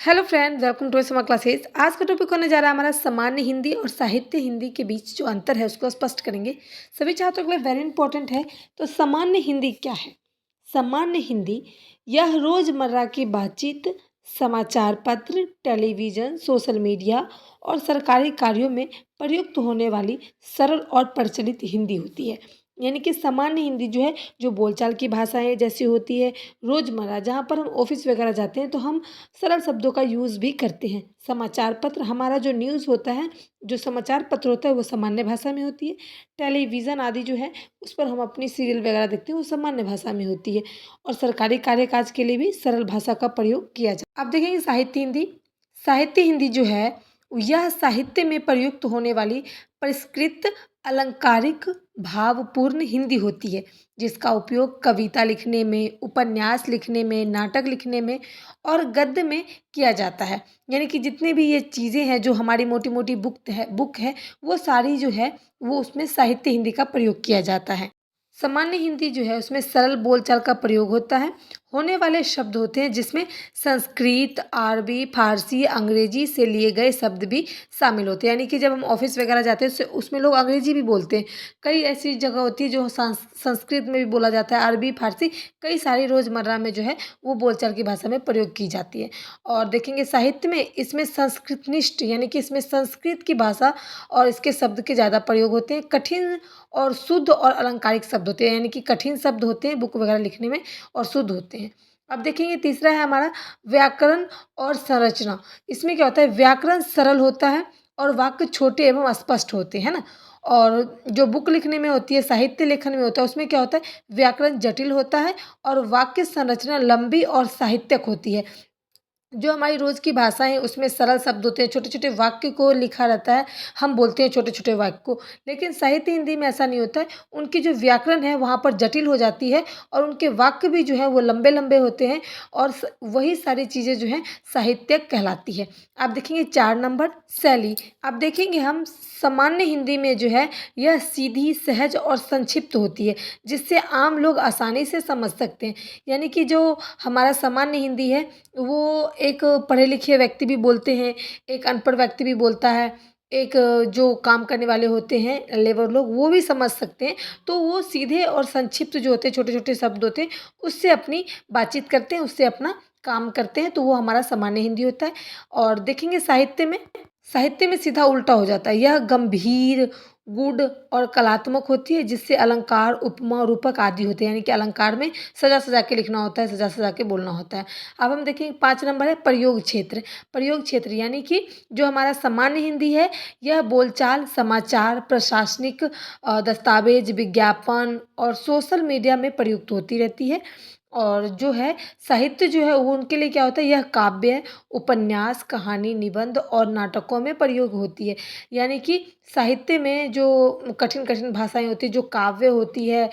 Hello friend, welcome to summer classes. आज का topic होने जा रहा है हमारा सामान्य हिंदी और साहित्य हिंदी के बीच जो अंतर है उसको स्पष्ट करेंगे। सभी छात्रों के लिए वेरी इंपॉर्टेंट है। तो सामान्य हिंदी क्या है? सामान्य हिंदी यह रोजमर्रा की बातचीत, समाचार पत्र, टेलीविज़न, सोशल मीडिया और सरकारी कार्यों में प्रयुक्त होने वाली सरल और प्रचलित हिंदी होती है। यानी कि सामान्य हिंदी जो है, जो बोलचाल की भाषाएं जैसी होती है, रोजमर्रा जहाँ पर हम ऑफिस वगैरह जाते हैं तो हम सरल शब्दों का यूज़ भी करते हैं। समाचार पत्र हमारा जो न्यूज़ होता है, जो समाचार पत्र होता है वो सामान्य भाषा में होती है। टेलीविज़न आदि जो है उस पर हम अपनी सीरियल वगैरह देखते हैं, वो सामान्य भाषा में होती है। और सरकारी कार्य-काज के लिए भी सरल भाषा का प्रयोग किया जाता है। अब देखेंगे साहित्य हिंदी। साहित्य हिंदी जो है यह साहित्य में प्रयुक्त होने वाली परिष्कृत, अलंकारिक, भावपूर्ण हिंदी होती है, जिसका उपयोग कविता लिखने में, उपन्यास लिखने में, नाटक लिखने में और गद्य में किया जाता है। यानी कि जितनी भी ये चीज़ें हैं जो हमारी मोटी-मोटी बुक है, वो सारी जो है वो उसमें साहित्य हिंदी का प्रयोग किया जाता है। सामान्य हिंदी जो है उसमें सरल बोलचाल का प्रयोग होता है। होने वाले शब्द होते हैं जिसमें संस्कृत, अरबी, फारसी, अंग्रेजी से लिए गए शब्द भी शामिल होते हैं। यानी कि जब हम ऑफिस वगैरह जाते हैं उसमें लोग अंग्रेजी भी बोलते हैं। कई ऐसी जगह होती है जो संस्कृत में भी बोला जाता है, अरबी, फारसी कई सारी रोज़मर्रा में जो है वो बोलचाल की भाषा में प्रयोग की जाती है। और देखेंगे साहित्य में इसमें संस्कृतनिष्ठ यानी कि इसमें संस्कृत की भाषा और इसके शब्द के ज़्यादा प्रयोग होते हैं। कठिन और शुद्ध और अलंकारिक शब्द होते हैं, यानी कि कठिन शब्द होते हैं बुक वगैरह लिखने में और शुद्ध होते हैं। अब देखेंगे तीसरा है हमारा व्याकरण और संरचना। इसमें क्या होता है, व्याकरण सरल होता है और वाक्य छोटे एवं स्पष्ट होते हैं ना। और जो बुक लिखने में होती है, साहित्य लेखन में होता है, उसमें क्या होता है, व्याकरण जटिल होता है और वाक्य संरचना लंबी और साहित्यक होती है। जो हमारी रोज़ की भाषा है उसमें सरल शब्द होते हैं, छोटे-छोटे वाक्य को लिखा रहता है, हम बोलते हैं छोटे-छोटे वाक्य को। लेकिन साहित्य हिंदी में ऐसा नहीं होता है, उनकी जो व्याकरण है वहाँ पर जटिल हो जाती है और उनके वाक्य भी जो है वो लंबे-लंबे होते हैं और वही सारी चीज़ें जो हैं साहित्यिक कहलाती है। आप देखेंगे 4 नंबर शैली। अब देखेंगे हम सामान्य हिंदी में जो है यह सीधी, सहज और संक्षिप्त होती है, जिससे आम लोग आसानी से समझ सकते हैं। यानी कि जो हमारा सामान्य हिंदी है वो एक पढ़े लिखे व्यक्ति भी बोलते हैं, एक अनपढ़ व्यक्ति भी बोलता है, एक जो काम करने वाले होते हैं लेबर लोग वो भी समझ सकते हैं। तो वो सीधे और संक्षिप्त जो होते हैं, छोटे-छोटे शब्द होते हैं, उससे अपनी बातचीत करते हैं, उससे अपना काम करते हैं, तो वो हमारा सामान्य हिंदी होता है। और देखेंगे साहित्य में सीधा उल्टा हो जाता है। यह गंभीर, गूढ़ और कलात्मक होती है, जिससे अलंकार, उपमा, रूपक आदि होते हैं। यानी कि अलंकार में सजा-सजा के लिखना होता है, सजा-सजा के बोलना होता है। अब हम देखेंगे 5 नंबर है प्रयोग क्षेत्र। प्रयोग क्षेत्र यानी कि जो हमारा सामान्य हिंदी है, यह बोलचाल, समाचार, प्रशासनिक दस्तावेज, विज्ञापन और सोशल मीडिया में प्रयुक्त होती रहती है। और जो है साहित्य जो है वो उनके लिए क्या होता है, यह काव्य, उपन्यास, कहानी, निबंध और नाटकों में प्रयोग होती है। यानी कि साहित्य में जो कठिन-कठिन भाषाएँ होती हैं, जो काव्य होती है,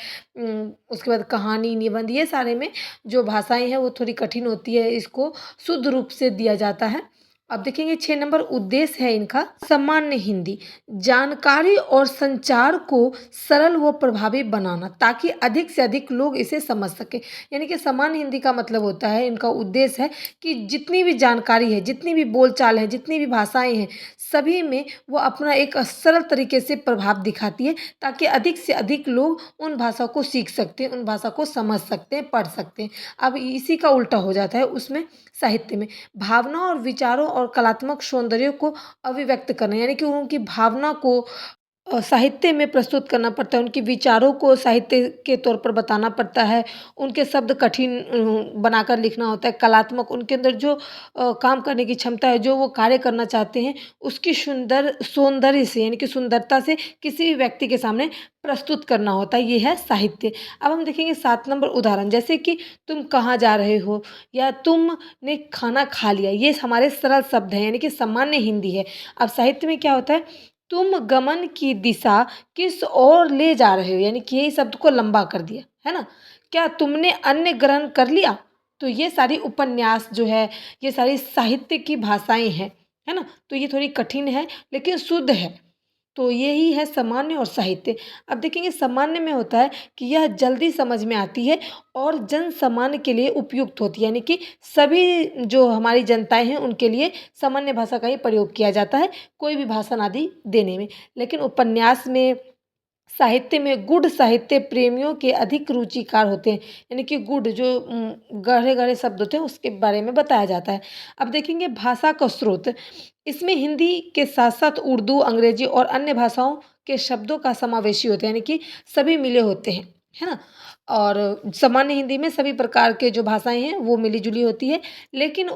उसके बाद कहानी, निबंध ये सारे में जो भाषाएँ हैं वो थोड़ी कठिन होती है, इसको शुद्ध रूप से दिया जाता है। अब देखेंगे 6 नंबर उद्देश्य है इनका सामान्य हिंदी, जानकारी और संचार को सरल व प्रभावी बनाना ताकि अधिक से अधिक लोग इसे समझ सकें। यानी कि सामान्य हिंदी का मतलब होता है, इनका उद्देश्य है कि जितनी भी जानकारी है, जितनी भी बोलचाल है, जितनी भी भाषाएँ हैं, सभी में वो अपना एक सरल तरीके से प्रभाव दिखाती है ताकि अधिक से अधिक लोग उन भाषा को सीख सकते हैं, उन भाषा को समझ सकते हैं, पढ़ सकते हैं। अब इसी का उल्टा हो जाता है उसमें साहित्य में। भावना और विचारों और कलात्मक सौंदर्य को अभिव्यक्त करना यानी कि उनकी भावना को साहित्य में प्रस्तुत करना पड़ता है, उनके विचारों को साहित्य के तौर पर बताना पड़ता है, उनके शब्द कठिन बनाकर लिखना होता है, कलात्मक उनके अंदर जो काम करने की क्षमता है, जो वो कार्य करना चाहते हैं, उसकी सौंदर्य से यानी कि सुंदरता से किसी भी व्यक्ति के सामने प्रस्तुत करना होता है, ये है साहित्य। अब हम देखेंगे 7 नंबर उदाहरण जैसे कि तुम कहाँ जा रहे हो या तुमने खाना खा लिया, ये हमारे सरल शब्द हैं यानी कि सामान्य हिंदी है। अब साहित्य में क्या होता है, तुम गमन की दिशा किस ओर ले जा रहे हो यानी कि यही शब्द को लंबा कर दिया है ना। क्या तुमने अन्न ग्रहण कर लिया, तो ये सारी उपन्यास जो है, ये सारी साहित्य की भाषाएं हैं, है ना। तो ये थोड़ी कठिन है लेकिन शुद्ध है। तो यही है सामान्य और साहित्य। अब देखेंगे सामान्य में होता है कि यह जल्दी समझ में आती है और जन सामान्य के लिए उपयुक्त होती है, यानी कि सभी जो हमारी जनताएं हैं उनके लिए सामान्य भाषा का ही प्रयोग किया जाता है कोई भी भाषण आदि देने में। लेकिन उपन्यास में, साहित्य में गूढ़ साहित्य प्रेमियों के अधिक रुचिकार होते हैं, यानी कि गूढ़ जो गहरे गहरे शब्द होते हैं उसके बारे में बताया जाता है। अब देखेंगे भाषा का स्रोत, इसमें हिंदी के साथ साथ उर्दू, अंग्रेजी और अन्य भाषाओं के शब्दों का समावेशी होते हैं, यानी कि सभी मिले होते हैं, है ना। और सामान्य हिंदी में सभी प्रकार के जो भाषाएं हैं वो मिली जुली होती है, लेकिन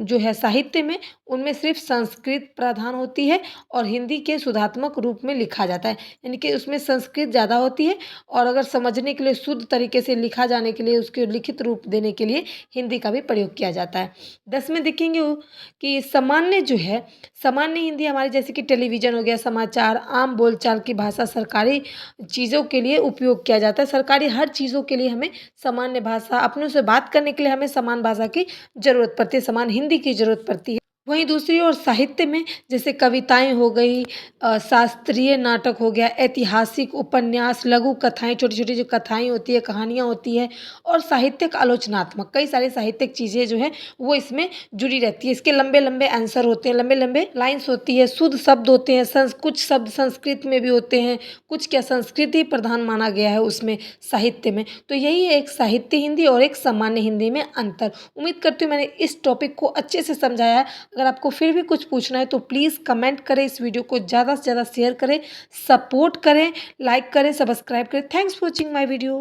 जो है साहित्य में उनमें सिर्फ संस्कृत प्रधान होती है और हिंदी के शुद्धात्मक रूप में लिखा जाता है, यानी कि उसमें संस्कृत ज़्यादा होती है और अगर समझने के लिए शुद्ध तरीके से लिखा जाने के लिए उसके लिखित रूप देने के लिए हिंदी का भी प्रयोग किया जाता है। 10 में देखेंगे कि सामान्य जो है, सामान्य हिंदी हमारी जैसे कि टेलीविज़न हो गया, समाचार, आम बोलचाल की भाषा, सरकारी चीज़ों के लिए उपयोग किया जाता है। सरकारी हर चीज़ों के लिए हमें सामान्य भाषा, अपनों से बात करने के लिए हमें समान भाषा की ज़रूरत पड़ती है, समान हिंदी की ज़रूरत पड़ती है। वहीं दूसरी ओर साहित्य में जैसे कविताएँ हो गई, शास्त्रीय नाटक हो गया, ऐतिहासिक उपन्यास, लघु कथाएँ, छोटी-छोटी जो कथाएँ होती है, कहानियाँ होती है और साहित्यिक आलोचनात्मक कई सारे साहित्यिक चीज़ें जो हैं वो इसमें जुड़ी रहती है। इसके लंबे-लंबे आंसर होते हैं, लंबे-लंबे लाइन्स होती है, शुद्ध शब्द होते हैं, कुछ शब्द संस्कृत में भी होते हैं, कुछ क्या संस्कृति प्रधान माना गया है उसमें साहित्य में। तो यही है एक साहित्य हिंदी और एक सामान्य हिंदी में अंतर। उम्मीद करती हूँ मैंने इस टॉपिक को अच्छे से समझाया है। अगर आपको फिर भी कुछ पूछना है तो प्लीज़ कमेंट करें, इस वीडियो को ज़्यादा से ज़्यादा शेयर करें, सपोर्ट करें, लाइक करें, सब्सक्राइब करें। Thanks for watching my video.